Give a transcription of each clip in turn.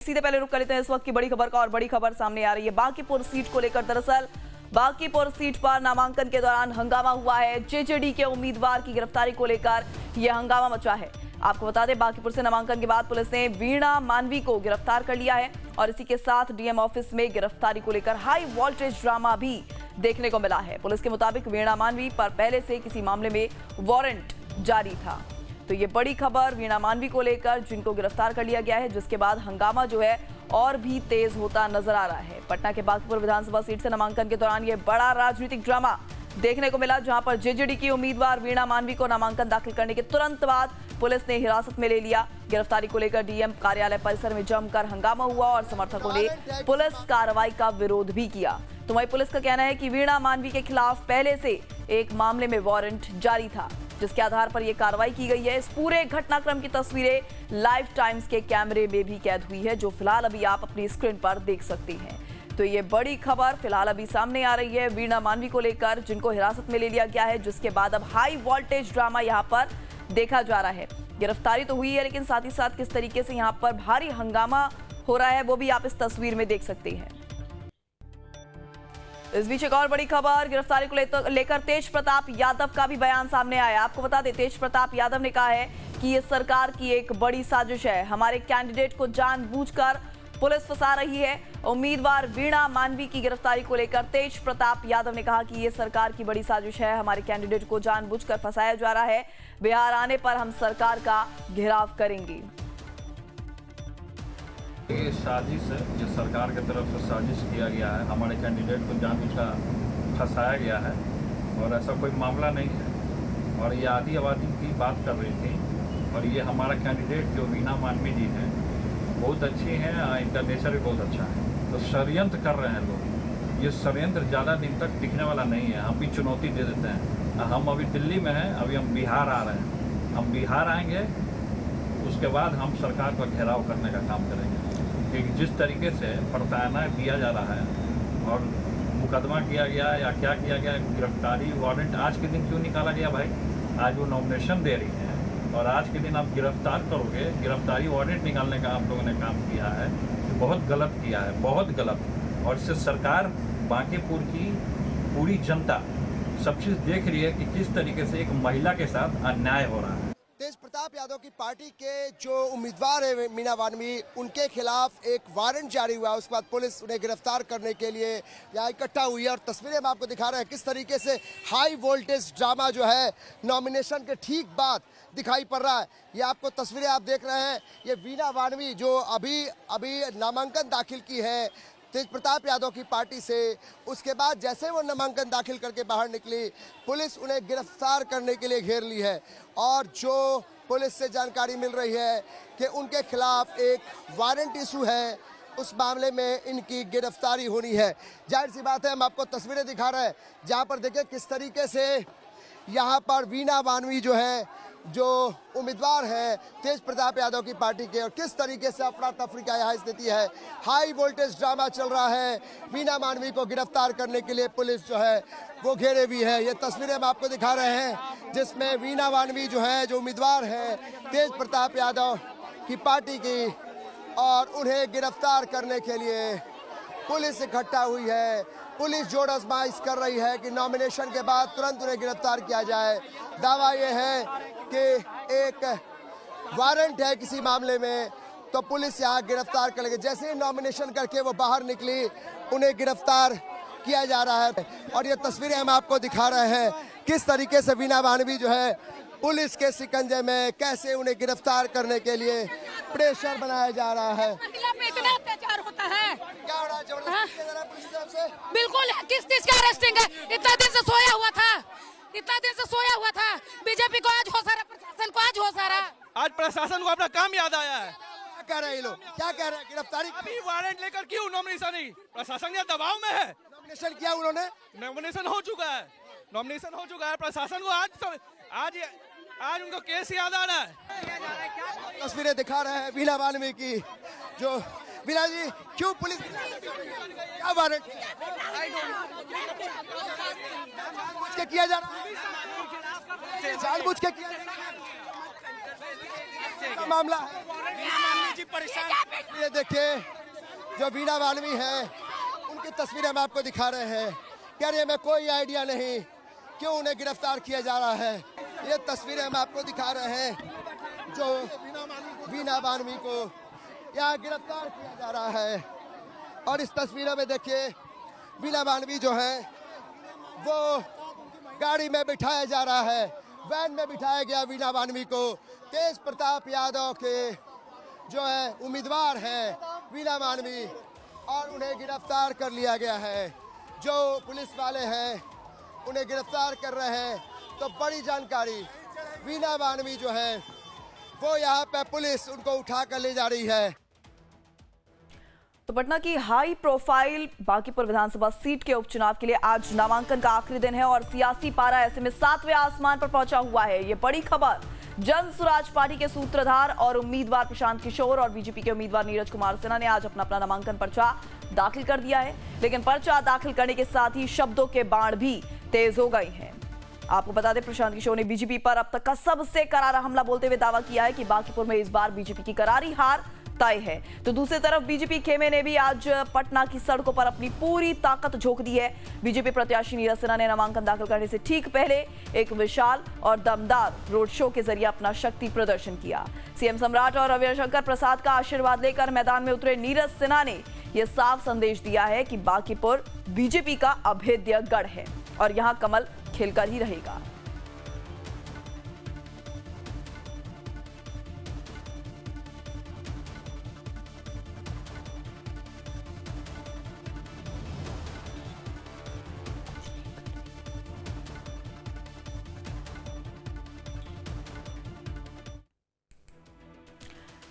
सीधे पहले रुक कर लेते हैं इस वक्त की बड़ी खबर का। और बड़ी खबर सामने आ रही है बांकीपुर सीट को लेकर। दरअसल बांकीपुर सीट पर नामांकन के दौरान हंगामा हुआ है। जेजेडी के उम्मीदवार की गिरफ्तारी को लेकर यह हंगामा मचा है। आपको बता दें, बांकीपुर से नामांकन के बाद पुलिस ने वीणा मानवी को गिरफ्तार कर लिया है और इसी के साथ डीएम ऑफिस में गिरफ्तारी को लेकर हाई वोल्टेज ड्रामा भी देखने को मिला है। पुलिस के मुताबिक वीणा मानवी पर पहले से किसी मामले में वारंट जारी था। तो ये बड़ी खबर वीणा मानवी को लेकर, जिनको गिरफ्तार कर लिया गया है, जिसके बाद हंगामा जो है और भी तेज होता नजर आ रहा है। पटना के बांकीपुर विधानसभा सीट से नामांकन के दौरान ये बड़ा राजनीतिक ड्रामा देखने को मिला, जहां पर जेजेडी की उम्मीदवार वीणा मानवी को नामांकन दाखिल करने के तुरंत बाद पुलिस ने हिरासत में ले लिया। गिरफ्तारी को लेकर डीएम कार्यालय परिसर में जमकर हंगामा हुआ और समर्थकों ने पुलिस कार्रवाई का विरोध भी किया। तो वहीं पुलिस का कहना है कि वीणा मानवी के खिलाफ पहले से एक मामले में वारंट जारी था, जिसके आधार पर यह कार्रवाई की गई है। इस पूरे घटनाक्रम की तस्वीरें लाइव टाइम्स के कैमरे में भी कैद हुई है, जो फिलहाल अभी आप अपनी स्क्रीन पर देख सकती हैं। तो ये बड़ी खबर फिलहाल अभी सामने आ रही है वीणा मानवी को लेकर, जिनको हिरासत में ले लिया गया है, जिसके बाद अब हाई वोल्टेज ड्रामा यहाँ पर देखा जा रहा है। गिरफ्तारी तो हुई है, लेकिन साथ ही साथ किस तरीके से यहाँ पर भारी हंगामा हो रहा है वो भी आप इस तस्वीर में देख सकते हैं। इस बीच एक और बड़ी खबर, गिरफ्तारी को लेकर तेज प्रताप यादव का भी बयान सामने आया। आपको बता दें, तेज प्रताप यादव ने कहा है कि ये सरकार की एक बड़ी साजिश है। हमारे कैंडिडेट को जानबूझकर पुलिस फंसा रही है। उम्मीदवार वीणा मानवी की गिरफ्तारी को लेकर तेज प्रताप यादव ने कहा कि ये सरकार की बड़ी साजिश है। हमारे कैंडिडेट को जानबूझकर फंसाया जा रहा है। बिहार आने पर हम सरकार का घेराव करेंगे। ये साजिश है, ये सरकार की तरफ से साजिश किया गया है। हमारे कैंडिडेट को जानबूझकर फंसाया गया है और ऐसा कोई मामला नहीं है। और ये आदि आबादी की बात कर रही थी। और ये हमारा कैंडिडेट जो वीणा मानवी जी हैं, बहुत अच्छी हैं, इनका नेचर भी बहुत अच्छा है। तो षड्यंत्र कर रहे हैं लोग। ये षड्यंत्र ज़्यादा दिन तक टिकने वाला नहीं है। हम भी चुनौती दे देते हैं। हम अभी दिल्ली में हैं, अभी हम बिहार आ रहे हैं। हम बिहार आएंगे, उसके बाद हम सरकार का घेराव करने का काम करेंगे। कि जिस तरीके से प्रताड़ना दिया जा रहा है और मुकदमा किया गया या क्या किया गया, गिरफ्तारी वारंट आज के दिन क्यों निकाला गया भाई? आज वो नॉमिनेशन दे रही हैं और आज के दिन आप गिरफ्तार करोगे, गिरफ्तारी वारंट निकालने का आप लोगों ने काम किया है। तो बहुत गलत किया है, बहुत गलत। और इससे सरकार, बांकीपुर की पूरी जनता सब चीज़ देख रही है कि किस तरीके से एक महिला के साथ अन्याय हो रहा है। तेज प्रताप यादव की पार्टी के जो उम्मीदवार है वीणा मानवी, उनके खिलाफ एक वारंट जारी हुआ। उसके बाद पुलिस उन्हें गिरफ्तार करने के लिए यहाँ इकट्ठा हुई है और तस्वीरें हम आपको दिखा रहे हैं किस तरीके से हाई वोल्टेज ड्रामा जो है नॉमिनेशन के ठीक बाद दिखाई पड़ रहा है। ये आपको तस्वीरें आप देख रहे हैं, ये वीणा मानवी जो अभी नामांकन दाखिल की है तेज प्रताप यादव की पार्टी से। उसके बाद जैसे वो नामांकन दाखिल करके बाहर निकली, पुलिस उन्हें गिरफ्तार करने के लिए घेर ली है। और जो पुलिस से जानकारी मिल रही है कि उनके खिलाफ एक वारंट इशू है, उस मामले में इनकी गिरफ्तारी होनी है। जाहिर सी बात है, हम आपको तस्वीरें दिखा रहे हैं जहाँ पर देखिए किस तरीके से यहाँ पर वीणा मानवी जो है, जो उम्मीदवार है तेज प्रताप यादव की पार्टी के, और किस तरीके से अफरा तफरी का यहाँ स्थिति है। हाई वोल्टेज ड्रामा चल रहा है। वीणा मानवी को गिरफ्तार करने के लिए पुलिस जो है वो घेरे हुई है। ये तस्वीरें हम आपको दिखा रहे हैं जिसमें वीणा मानवी जो है, जो उम्मीदवार है तेज प्रताप यादव की पार्टी की, और उन्हें गिरफ्तार करने के लिए पुलिस इकट्ठा हुई है। पुलिस जोर आजमाइश कर रही है कि नॉमिनेशन के बाद तुरंत उन्हें गिरफ्तार किया जाए। दावा ये है कि एक वारंट है किसी मामले में, तो पुलिस यहाँ गिरफ्तार कर लेगी। जैसे ही नॉमिनेशन करके वो बाहर निकली, उन्हें गिरफ्तार किया जा रहा है। और ये तस्वीरें हम आपको दिखा रहे हैं किस तरीके से वीणा मानवी जो है पुलिस के शिकंजे में, कैसे उन्हें गिरफ्तार करने के लिए प्रेशर बनाया जा रहा है। इतना अत्याचार होता है, क्या हो रहा है? जबरदस्ती किया जा रहा है पुलिस की तरफ से? बिल्कुल। किस चीज का अरेस्टिंग है? इतना दिन से सोया हुआ था, इतना दिन से सोया हुआ था। बीजेपी को आज होश आ रहा, प्रशासन को आज होश आ रहा। आज प्रशासन को अपना काम याद आया है। क्या कह रहे हैं ये लोग? क्या कह रहे हैं? गिरफ्तारी अभी वारंट लेकर क्यों नॉमिनेशन? नहीं, प्रशासन के दबाव में है। नॉमिनेशन किया उन्होंने, नॉमिनेशन हो चुका है, नॉमिनेशन हो चुका है। प्रशासन को आज उनको केस याद आ रहा है। तस्वीरें दिखा रहे हैं वीणा मानवी की। जो वीणा जी, क्यों पुलिस क्या वारंट किया जा रहा है? जानबूझ के किया जा रहा है। क्या मामला है? ये देखिए जो वीणा वाल्मी है उनकी तस्वीरें हम आपको दिखा रहे हैं। कह रही है मैं कोई आइडिया नहीं क्यों उन्हें गिरफ्तार किया जा रहा है। ये तस्वीरें हम आपको दिखा रहे हैं जो वीणा वाल्मी को यहाँ गिरफ्तार किया जा रहा है। और इस तस्वीरों में देखिए वीणा वाल्मी जो है वो गाड़ी में बिठाया जा रहा है, वैन में बिठाया गया वीणा वाल्मी को। तेज प्रताप यादव के जो है उम्मीदवार है वीणा वाल्मी और उन्हें गिरफ्तार कर लिया गया है। जो पुलिस वाले हैं उन्हें गिरफ्तार कर रहे हैं। तो बड़ी जानकारी, वीणा वाल्मी जो है वो यहाँ पे पुलिस उनको उठा कर ले जा रही है। तो पटना की हाई प्रोफाइल बांकीपुर विधानसभा सीट के उपचुनाव के लिए आज नामांकन का आखिरी दिन है और सियासी पारा ऐसे में 7वें आसमान पर पहुंचा हुआ है। ये बड़ी खबर, जन स्वराज पार्टी के सूत्रधार और उम्मीदवार प्रशांत किशोर और बीजेपी के उम्मीदवार नीरज कुमार सिन्हा ने आज अपना नामांकन पर्चा दाखिल कर दिया है। लेकिन पर्चा दाखिल करने के साथ ही शब्दों के बाण भी तेज हो गए हैं। आपको बता दें, प्रशांत किशोर ने बीजेपी पर अब तक का सबसे करारा हमला बोलते हुए दावा किया है कि बांकीपुर में इस बार बीजेपी की करारी हार तय है। तो दूसरी तरफ बीजेपी खेमे ने भी आज पटना की सड़कों पर अपनी पूरी ताकत झोंक दी है। बीजेपी प्रत्याशी नीरज सिन्हा ने नामांकन दाखिल करने से ठीक पहले एक विशाल और दमदार रोड शो के जरिए अपना शक्ति प्रदर्शन किया। सीएम सम्राट और रविशंकर प्रसाद का आशीर्वाद लेकर मैदान में उतरे नीरज सिन्हा ने यह साफ संदेश दिया है कि बांकीपुर बीजेपी का अभेद्य गढ़ है और यहां कमल खिलकर ही रहेगा।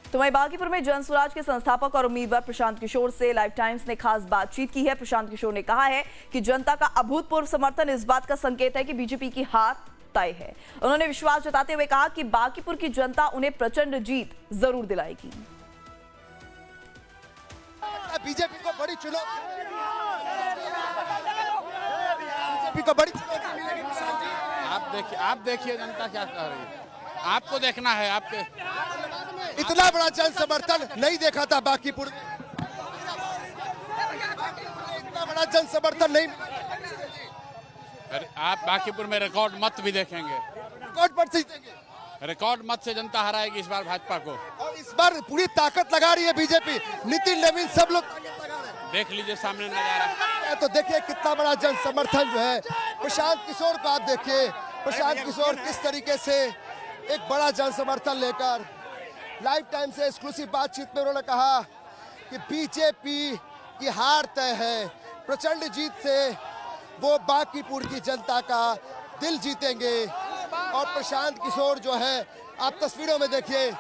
तो वहीं बांकीपुर में जन स्वराज के संस्थापक और उम्मीदवार प्रशांत किशोर से लाइव टाइम्स ने खास बातचीत की है। प्रशांत किशोर ने कहा है कि जनता का अभूतपूर्व समर्थन इस बात का संकेत है कि बीजेपी की हार तय है। उन्होंने विश्वास जताते हुए कहा कि बांकीपुर की जनता उन्हें प्रचंड जीत जरूर दिलाएगी। बीजेपी को बड़ी चुनौती मिलेगी। आप देखिए जनता क्या कह रही है, आपको देखना है। आपके इतना बड़ा जन समर्थन नहीं देखा था बांकीपुर, इतना बड़ा जन समर्थन नहीं। आप बांकीपुर में रिकॉर्ड मत भी देखेंगे, रिकॉर्ड मत से जीतेंगे। रिकॉर्ड मत से जनता हराएगी इस बार भाजपा को। और इस बार पूरी ताकत लगा रही है बीजेपी, नितिन नवीन सब लोग ताकत लगा रहे हैं। देख लीजिए सामने नजारा। तो देखिए कितना बड़ा जन समर्थन जो है प्रशांत किशोर को। आप देखिए प्रशांत किशोर किस तरीके से एक बड़ा जन समर्थन लेकर लाइव टाइम से एक्सक्लूसिव बातचीत में उन्होंने कहा कि बीजेपी की हार तय है। प्रचंड जीत से वो बांकीपुर की जनता का दिल जीतेंगे। और प्रशांत किशोर जो है, आप तस्वीरों में देखिए,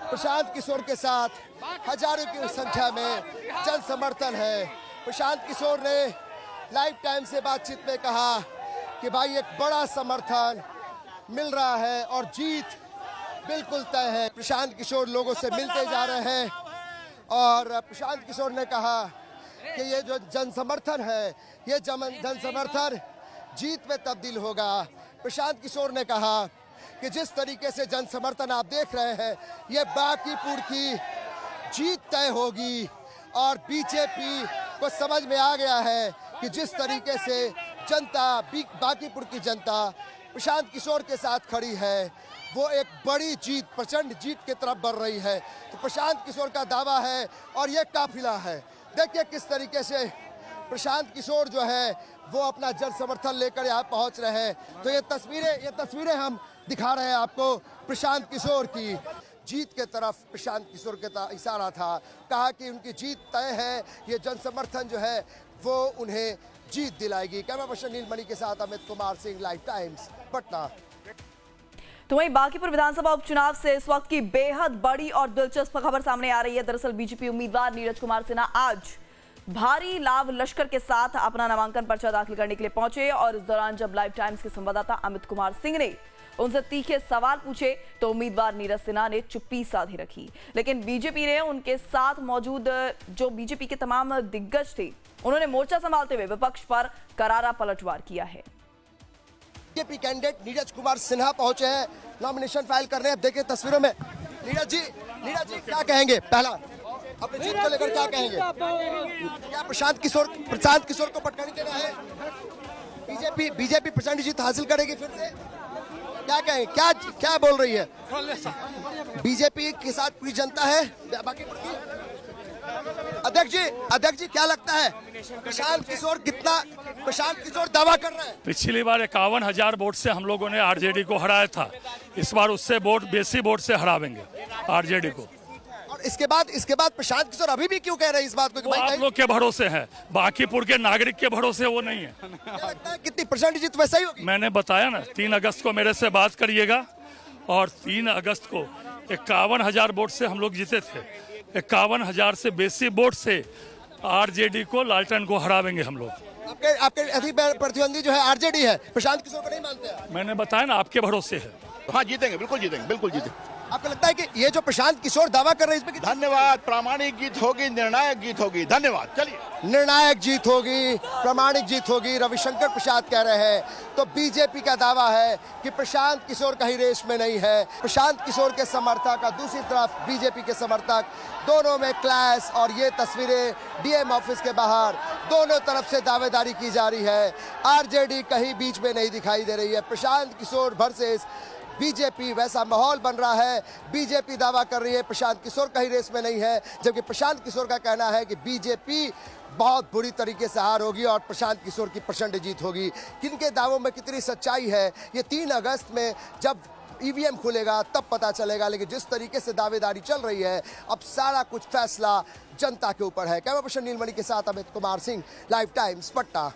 प्रशांत किशोर के साथ हजारों की संख्या में जन समर्थन है। प्रशांत किशोर ने लाइव टाइम से बातचीत में कहा कि भाई एक बड़ा समर्थन मिल रहा है और जीत बिल्कुल तय है। प्रशांत किशोर लोगों से मिलते जा रहे हैं और प्रशांत किशोर ने कहा कि ये जो जन समर्थन है, ये जन समर्थन जीत में तब्दील होगा। प्रशांत किशोर ने कहा कि जिस तरीके से जन समर्थन आप देख रहे हैं, ये बांकीपुर की जीत तय होगी। और बीजेपी को समझ में आ गया है कि जिस तरीके से जनता, बांकीपुर की जनता प्रशांत किशोर के साथ खड़ी है, वो एक बड़ी जीत, प्रचंड जीत की तरफ बढ़ रही है। तो प्रशांत किशोर का दावा है और ये काफिला है। देखिए किस तरीके से प्रशांत किशोर जो है वो अपना जन समर्थन लेकर यहाँ पहुँच रहे हैं। तो ये तस्वीरें हम दिखा रहे हैं आपको प्रशांत किशोर की। जीत के तरफ प्रशांत किशोर का इशारा था, कहा कि उनकी जीत तय है। ये जन समर्थन जो है वो उन्हें जीत दिलाएगी। कैमरा पर्सन नीलमणि के साथ अमित कुमार सिंह, लाइव टाइम्स, पटना। तो वहीं बांकीपुर विधानसभा उपचुनाव से इस वक्त की बेहद बड़ी और दिलचस्प खबर सामने आ रही है। दरअसल बीजेपी उम्मीदवार नीरज कुमार सिन्हा आज भारी लाभ लश्कर के साथ अपना नामांकन पर्चा दाखिल करने के लिए पहुंचे और इस दौरान जब लाइव टाइम्स के संवाददाता अमित कुमार सिंह ने उनसे तीखे सवाल पूछे तो उम्मीदवार नीरज सिन्हा ने चुप्पी साधी रखी। लेकिन बीजेपी ने उनके साथ मौजूद जो बीजेपी के तमाम दिग्गज थे, उन्होंने मोर्चा संभालते हुए विपक्ष पर करारा पलटवार किया है। बीजेपी कैंडिडेट नीरज कुमार सिन्हा पहुंचे हैं नॉमिनेशन फाइल करने। अब देखिए तस्वीरों में नीरज जी क्या कहेंगे? पहला अपनी जीत को लेकर क्या कहेंगे? क्या प्रशांत किशोर को पटखनी देना है? बीजेपी प्रचंड जीत हासिल करेगी फिर से? क्या कहें? क्या बोल रही है? बीजेपी के साथ पूरी जनता है बाकी? अध्यक्ष जी क्या लगता है प्रशांत किशोर दावा कर रहे हैं? पिछली बार 51,000 वोट से हम लोगों ने आरजेडी को हराया था। इस बार उससे बेसी वोट से हरावेंगे आरजेडी को। और इसके बाद प्रशांत किशोर अभी भी क्यों कह रहे हैं इस बात को कि वो भाई आप लोग के भरोसे है, बांकीपुर के नागरिक के भरोसे वो नहीं है। क्या लगता है कितनी परसेंट जीत वैसा ही होगी? मैंने बताया ना, 3 अगस्त को मेरे से बात करिएगा। और 3 अगस्त को 51,000 वोट से हम लोग जीते थे। 51,000 से बेसी वोट से आरजेडी को, लालटेन को हरावेंगे हम लोग। आपके अधिक प्रतिद्वंदी जो है आरजेडी है, प्रशांत किशोर को नहीं मानते हैं? मैंने बताया ना, आपके भरोसे है। हाँ जीतेंगे, बिल्कुल जीतेंगे। आपको लगता है कि ये जो प्रशांत किशोर दावा कर रहे हैं इसमें धन्यवाद। प्रामाणिक जीत होगी, निर्णायक जीत होगी। धन्यवाद। चलिए, निर्णायक जीत होगी, प्रामाणिक जीत होगी, रविशंकर प्रसाद कह रहे हैं। तो बीजेपी का दावा है कि प्रशांत किशोर कहीं रेस में नहीं है। प्रशांत किशोर के समर्थक और दूसरी तरफ बीजेपी के समर्थक, दोनों में क्लैश। और ये तस्वीरें डीएम ऑफिस के बाहर दोनों तरफ से दावेदारी की जा रही है। आरजेडी कहीं बीच में नहीं दिखाई दे रही है। प्रशांत किशोर वर्सेस बीजेपी, वैसा माहौल बन रहा है। बीजेपी दावा कर रही है प्रशांत किशोर कहीं रेस में नहीं है, जबकि प्रशांत किशोर का कहना है कि बीजेपी बहुत बुरी तरीके से हार होगी और प्रशांत किशोर की प्रचंड जीत होगी। किनके दावों में कितनी सच्चाई है ये 3 अगस्त में जब ईवीएम खुलेगा तब पता चलेगा। लेकिन जिस तरीके से दावेदारी चल रही है, अब सारा कुछ फैसला जनता के ऊपर है। कैमरा पर्सन नीलमणि के साथ अमित कुमार सिंह, लाइव टाइम्स, पटना।